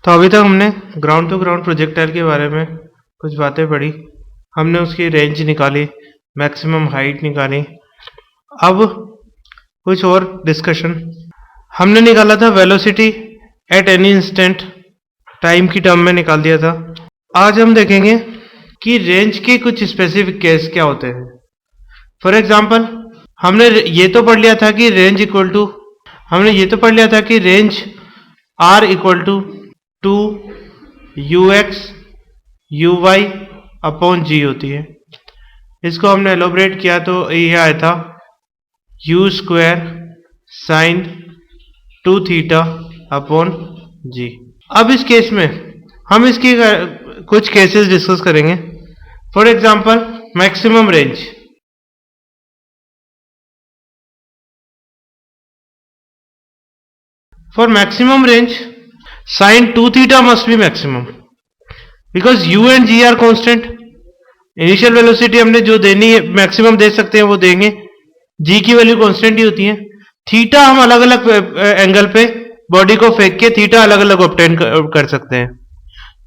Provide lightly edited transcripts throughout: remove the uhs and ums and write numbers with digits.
तो अभी तक हमने ग्राउंड टू ग्राउंड प्रोजेक्टाइल के बारे में कुछ बातें पढ़ी। हमने उसकी रेंज निकाली, मैक्सिमम हाइट निकाली। अब कुछ और डिस्कशन। हमने निकाला था velocity at any instant, time की टर्म में निकाल दिया था। आज हम देखेंगे कि रेंज के कुछ स्पेसिफिक केस क्या होते हैं। फॉर एग्जाम्पल, हमने ये तो पढ़ लिया था कि range are equal to 2 ux uy upon g होती है। इसको हमने एलोबरेट किया तो ये आया था u square sine 2 theta upon g. अब इस केस में हम इसकी कुछ केसेस डिस्कस करेंगे। For example, maximum range. For maximum range, sin 2 theta must be maximum because u and g are constant. Initial velocity हमने जो देनी है, मैक्सिमम दे सकते हैं वो देंगे। g की वैल्यू कांस्टेंट ही होती है। थीटा हम अलग अलग एंगल पे बॉडी को फेंक के थीटा अलग अलग ऑब्टेन कर सकते हैं।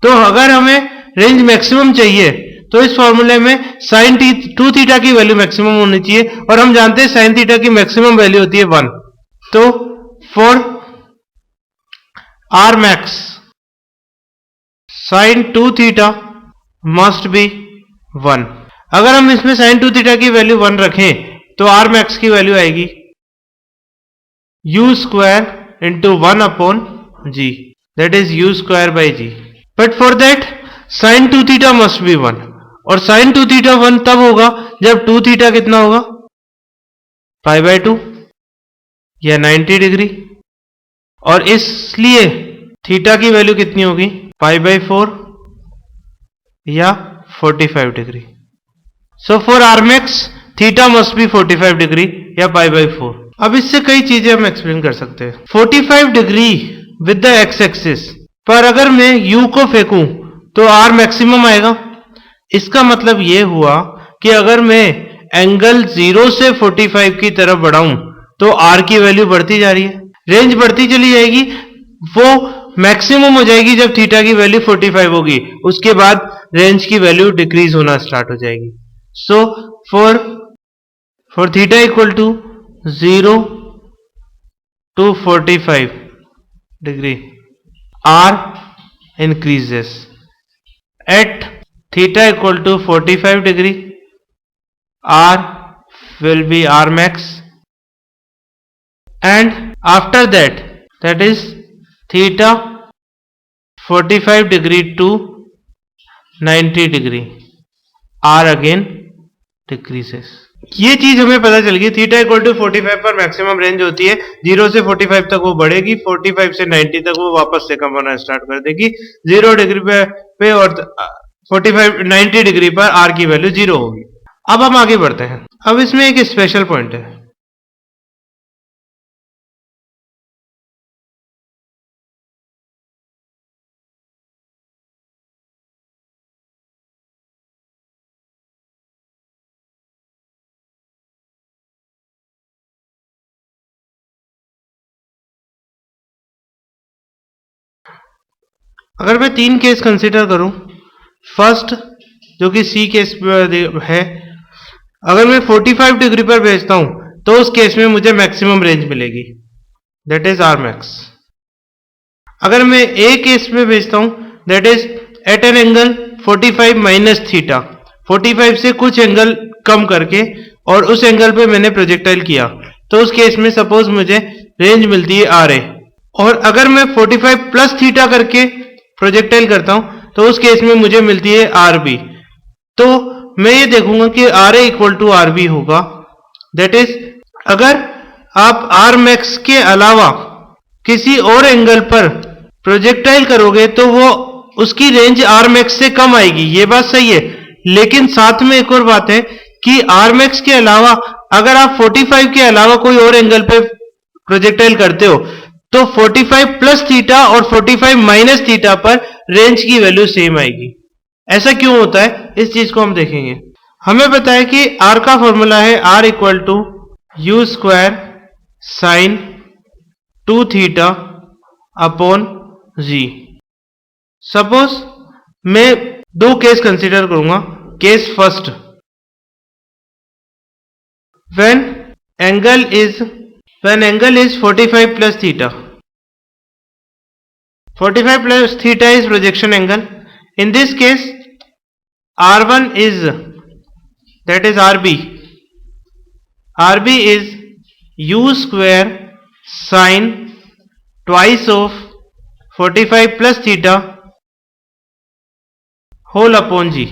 तो अगर हमें रेंज मैक्सिमम चाहिए तो इस फॉर्मूले में साइन 2 थीटा की वैल्यू मैक्सिमम होनी चाहिए, और हम जानते हैं साइन थीटा की मैक्सिमम वैल्यू होती है 1। तो for R max sin 2 theta must be 1। अगर हम इसमें sin 2 theta की वैल्यू 1 रखें तो R max की वैल्यू आएगी u square into 1 upon g, that is u square by g। But for that sin 2 theta must be 1, और sin 2 theta 1 तब होगा जब 2 theta कितना होगा, पाई बाय 2 या 90 डिग्री, और इसलिए थीटा की वैल्यू कितनी होगी, पाई बाय 4 या 45 degree. So for R max theta must be 45 degree या पाई बाय 4। अब इससे कई चीजें हम एक्सप्लेन कर सकते हैं। 45 degree with the x axis पर अगर मैं u को फेंकूं तो r मैक्सिमम आएगा। इसका मतलब यह हुआ कि अगर मैं एंगल 0 से 45 की तरफ बढ़ाऊं तो r की वैल्यू बढ़ती जा रही है, रेंज बढ़ती चली जाएगी। वो मैक्सिमम हो जाएगी जब थीटा की वैल्यू 45 होगी, उसके बाद रेंज की वैल्यू डिक्रीज होना स्टार्ट हो जाएगी। So for theta equal to 0 to 45 degree R increases। At theta equal to 45 degree R will be R max, and after that is theta 45 degree to 90 degree R again decreases। ये चीज हमें पता चल गई। Theta equal to 45 पर maximum range होती है, 0 से 45 तक वो बढ़ेगी, 45 से 90 तक वो वापस से कम होना स्टार्ट कर देगी 0 डिग्री पे और 90 डिग्री पर आर की वैल्यू 0 होगी। अब हम आगे बढ़ते हैं। अब इसमें एक स्पेशल पॉइंट है। अगर मैं 3 केस कंसीडर करूं, फर्स्ट जो कि सी केस है, अगर मैं 45 डिग्री पर भेजता हूं तो उस केस में मुझे मैक्सिमम रेंज मिलेगी, दैट इज आर मैक्स। अगर मैं ए केस में भेजता हूं, that is at an angle 45 minus theta, 45 से कुछ एंगल कम करके और उस एंगल पे मैंने प्रोजेक्टाइल किया, तो उस केस में सपोज मुझे रेंज मिलती है आर ए। और अगर मैं 45 प्लस थीटा करके प्रोजेक्टाइल करता हूं तो उस केस में मुझे मिलती है आर बी। तो मैं ये देखूंगा कि R A equal to R B होगा, दैट इज अगर आप आर मैक्स के अलावा किसी और एंगल पर प्रोजेक्टाइल करोगे तो वो उसकी रेंज आर मैक्स से कम आएगी, ये बात सही है। लेकिन साथ में एक और बात है कि आर मैक्स के अलावा अगर आप 45 के अलावा कोई और एंगल पे प्रोजेक्टाइल करते हो तो 45 प्लस थीटा और 45 माइनस थीटा पर रेंज की वैल्यू सेम आएगी। ऐसा क्यों होता है, इस चीज को हम देखेंगे। हमें पता है कि आर का फॉर्मूला है R equal to u square sine 2 theta upon g. Suppose मैं दो केस कंसीडर करूंगा। Case first, when angle is 45 plus theta. 45 plus theta is projection angle. In this case, R1 is, that is RB. RB is U square sine twice of 45 plus theta whole upon G.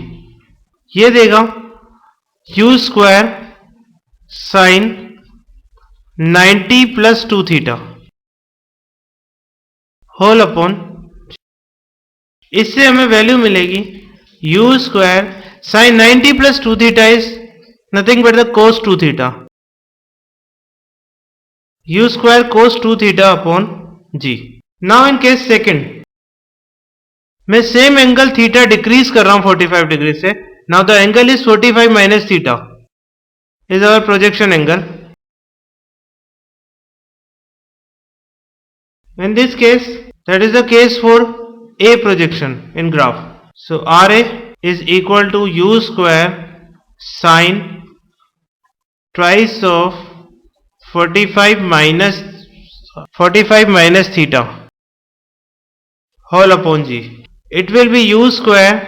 ये देगा U square sin 90 plus 2 theta whole upon, इससे हमें value मिलेगी u square sine 90 plus 2 theta is nothing but the cos 2 theta, u square cos 2 theta upon g। Now in case second, मैं same angle theta decrease कर रहा हूं 45 degree से। Now the angle is 45 minus theta is our projection angle. In this case, that is the case for A projection in graph. So RA is equal to U square sine twice of 45 minus theta whole upon G. It will be U square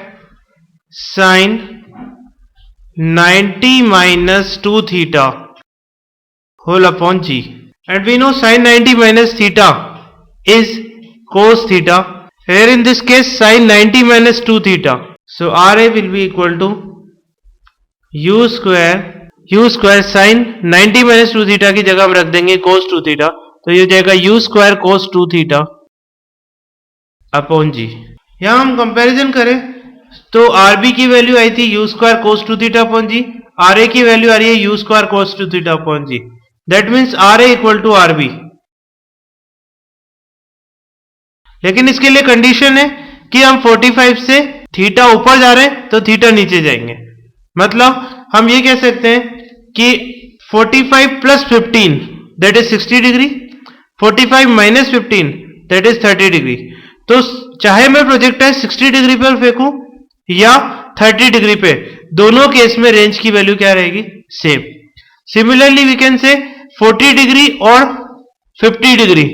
sine 90 minus 2 theta whole upon G. And we know sine 90 minus theta is cos theta. Here in this case sin 90 minus 2 theta. So RA will be equal to U square sin 90 minus 2 theta की जगह हम रख देंगे cos 2 theta, तो ये जाएगा U square cos 2 theta upon G। यहाँ हम कंपैरिजन करें तो RB की वैल्यू आई थी U square cos 2 theta upon G, RA की वैल्यू आ रही है U square cos 2 theta upon G। That means RA equal to RB। लेकिन इसके लिए कंडीशन है कि हम 45 से थीटा ऊपर जा रहे हैं तो थीटा नीचे जाएंगे। मतलब हम ये कह सकते हैं कि 45 plus 15 that is 60 degree, 45 minus 15 that is 30 degree. तो चाहे मैं प्रोजेक्टाइल 60 डिग्री पर फेंकूं या 30 डिग्री पे, दोनों केस में रेंज की वैल्यू क्या रहेगी? Same. Similarly we can say 40 degree और 50 डिग्री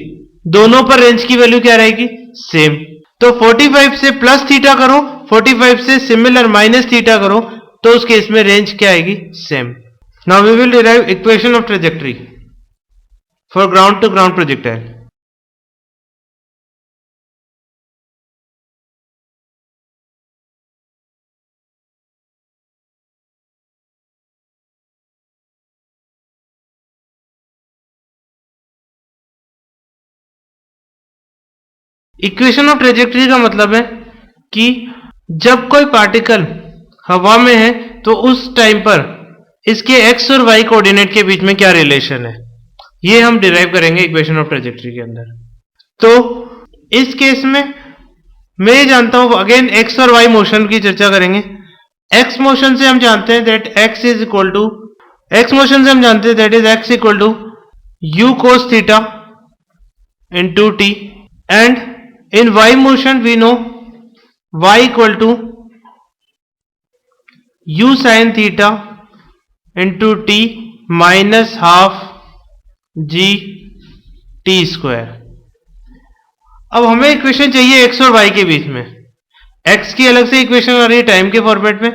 दोनों पर रेंज की वैल्यू क्या रहेगी? सेम। तो 45 से प्लस थीटा करो, 45 से सिमिलर माइनस थीटा करो, तो उस केस में रेंज क्या आएगी? Same. Now we will derive equation of trajectory for ground to ground projectile. Equation of trajectory का मतलब है कि जब कोई पार्टिकल हवा में है तो उस टाइम पर इसके एक्स और वाई कोऑर्डिनेट के बीच में क्या रिलेशन है, ये हम डिराइव करेंगे इक्वेशन ऑफ ट्रेजेक्टरी के अंदर। तो इस केस में मैं ये जानता हूं, अगेन एक्स और वाई मोशन की चर्चा करेंगे। एक्स मोशन से हम जानते हैं that x is equal to, x motion से हम जानते हैं that is x equal to u cos theta into t, and in y motion we know y equal to u sin theta into t minus half g t square। अब हमें equation चाहिए x और y के बीच में। x की अलग से equation आ रही है टाइम के फॉर्मेट में,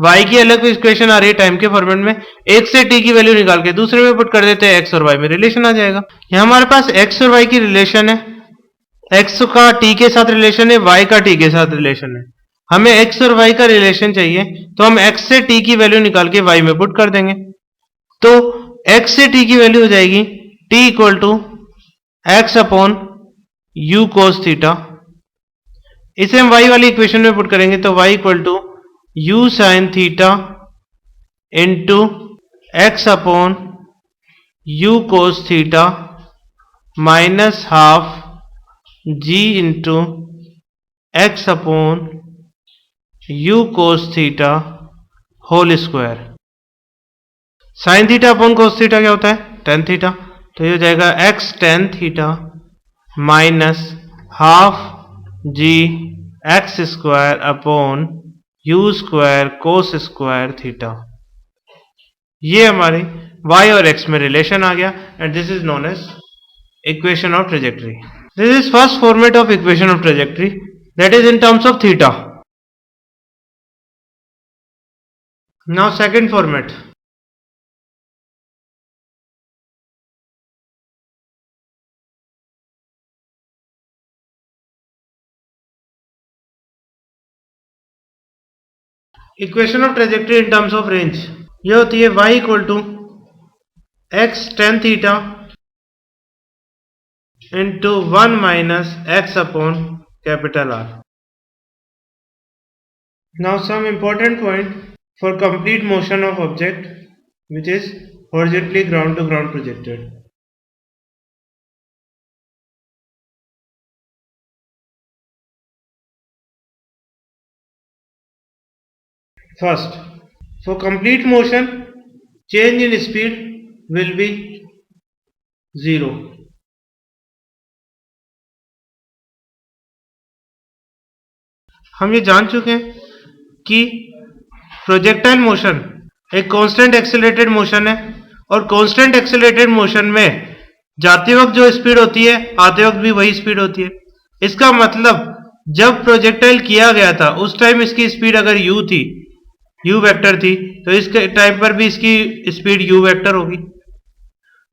y की अलग से इक्वेशन आ रही है टाइम के फॉर्मेट में। एक से t की वैल्यू निकाल के दूसरे में पुट कर देते हैं, x और y में रिलेशन आ जाएगा। यहां हमारे पास x और y की रिलेशन है, x का t के साथ रिलेशन है, y का t के साथ रिलेशन है। हमें x और y का रिलेशन चाहिए तो हम x से t की वैल्यू निकाल के y में पुट कर देंगे। तो x से t की वैल्यू हो जाएगी t equal to x upon u cos theta. इसे हम y वाली इक्वेशन में पुट करेंगे तो y equal to u sine theta into x upon u cos theta minus half g into x upon u cos theta whole square. Sine theta upon cos theta क्या होता है? Tan theta. तो ये हो जाएगा x tan theta minus half g x square upon u square cos square theta. ये हमारे y और x में रिलेशन आ गया and this is known as equation of trajectory. This is first format of equation of trajectory, that is in terms of theta. Now second format, equation of trajectory in terms of range. ये होती है y equal to x tan theta into 1 minus x upon capital R. Now some important point for complete motion of object which is horizontally ground to ground projected. First, for complete motion, change in speed will be 0. हम ये जान चुके हैं कि projectile motion एक constant accelerated motion है और constant accelerated motion में जाते वक्त जो स्पीड होती है आते वक्त भी वही स्पीड होती है। इसका मतलब जब प्रोजेक्टाइल किया गया था उस टाइम इसकी स्पीड अगर u थी, u वेक्टर थी, तो इस टाइम पर भी इसकी स्पीड u वेक्टर होगी।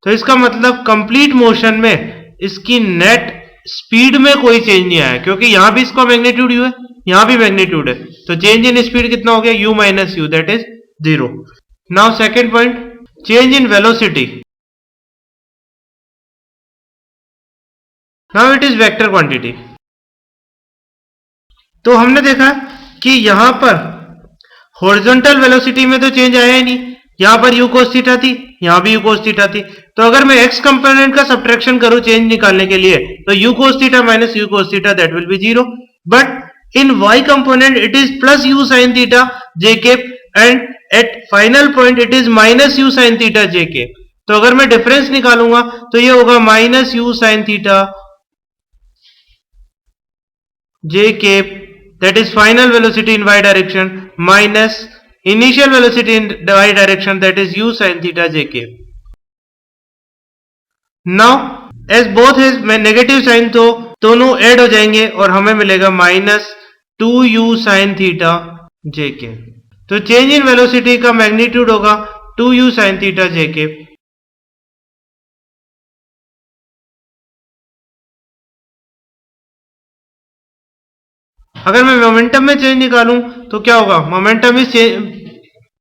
तो इसका मतलब कंप्लीट मोशन में इसकी नेट स्पीड में कोई चेंज नहीं आया, क्योंकि यहां भी इसका मैग्नीट्यूड u है, यहां भी मैग्नीट्यूड है, तो चेंज इन स्पीड कितना हो गया, u minus you, that is 0। Now second point, change in velocity. Now it is vector quantity. तो हमने देखा कि यहां पर हॉरिजॉन्टल वेलोसिटी में तो चेंज आया ही नहीं, यहां पर u cos थीटा थी, यहां भी u cos थीटा थी। तो अगर मैं x कंपोनेंट का सब्ट्रैक्शन करूं चेंज निकालने के लिए, तो u cos theta minus u cos theta that will be 0। But in y component it is plus u sin theta j cap and at final point it is minus u sin theta j cap। तो अगर मैं difference निकालूंगा तो ये होगा minus u sin theta j cap, that is final velocity in y direction, minus initial velocity in y direction, that is u sin theta j cap। now as both is negative sign तो दोनों add हो जाएंगे और हमें मिलेगा minus 2u sin theta जे के। तो change in velocity का मैग्नीट्यूड होगा 2u sin थीटा जे के। अगर मैं मोमेंटम में चेंज निकालूं तो क्या होगा, momentum is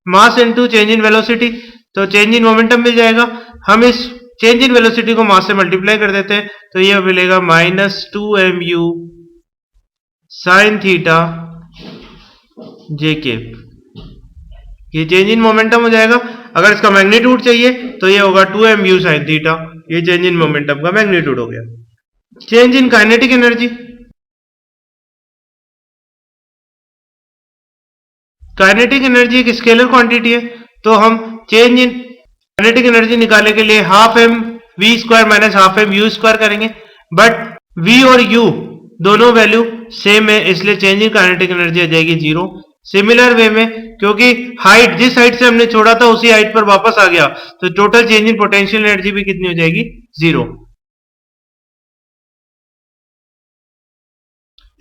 mass into change in velocity, तो चेंज इन मोमेंटम मिल जाएगा। हम इस चेंज इन वेलोसिटी को मास से मल्टीप्लाई कर देते हैं तो ये मिलेगा minus 2mu sine theta j cap. ये चेंज इन मोमेंटम हो जाएगा। अगर इसका मैग्नीट्यूड चाहिए तो ये होगा 2mu साइन थीटा, ये चेंज इन मोमेंटम का मैग्नीट्यूड हो गया। Change in kinetic energy, kinetic energy एक स्केलर क्वांटिटी है, तो हम चेंज इन काइनेटिक एनर्जी निकालने के लिए half m v square minus half m u square करेंगे, बट v और u दोनों वैल्यू सेम है इसलिए चेंज इन काइनेटिक एनर्जी आ जाएगी 0। सिमिलर वे में क्योंकि हाइट जिस हाइट से हमने छोड़ा था उसी हाइट पर वापस आ गया तो total change in potential energy भी कितनी हो जाएगी, 0।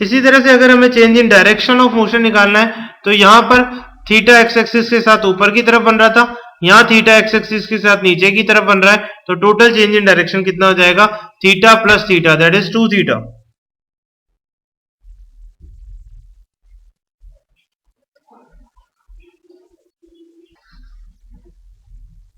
इसी तरह से अगर हमें change in direction of motion निकालना है तो यहां पर थीटा एक्स एक्सिस के साथ ऊपर की तरफ बन रहा था, यहां थीटा एक्स एक्सिस के साथ नीचे की तरफ बन रहा है, तो टोटल चेंज इन डायरेक्शन कितना हो जाएगा, theta plus theta that is 2 theta.